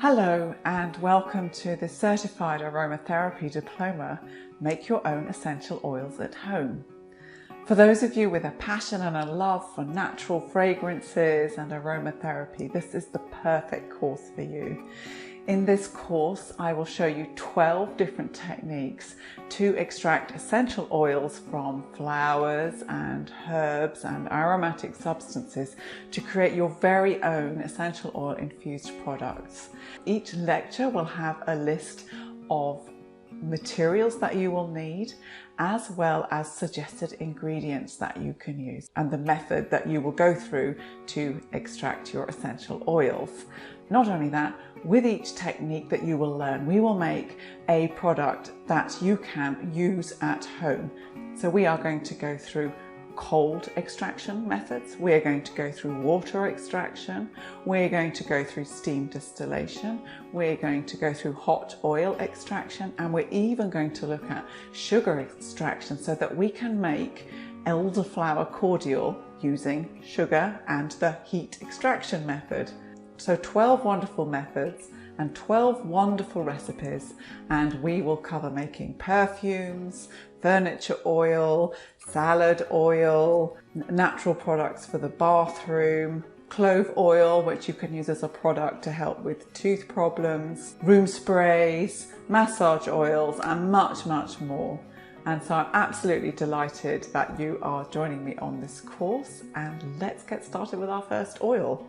Hello and welcome to the Certified Aromatherapy Diploma, Make Your Own Essential Oils at Home. For those of you with a passion and a love for natural fragrances and aromatherapy, this is the perfect course for you. In this course, I will show you 12 different techniques to extract essential oils from flowers and herbs and aromatic substances to create your very own essential oil infused products. Each lecture will have a list of materials that you will need, as well as suggested ingredients that you can use and the method that you will go through to extract your essential oils. Not only that, with each technique that you will learn, we will make a product that you can use at home. So we are going to go through cold extraction methods, we're going to go through water extraction, we're going to go through steam distillation, we're going to go through hot oil extraction, and we're even going to look at sugar extraction so that we can make elderflower cordial using sugar and the heat extraction method. So 12 wonderful methods and 12 wonderful recipes, and we will cover making perfumes, furniture oil, salad oil, natural products for the bathroom, clove oil, which you can use as a product to help with tooth problems, room sprays, massage oils, and much, much more. And so I'm absolutely delighted that you are joining me on this course, and let's get started with our first oil.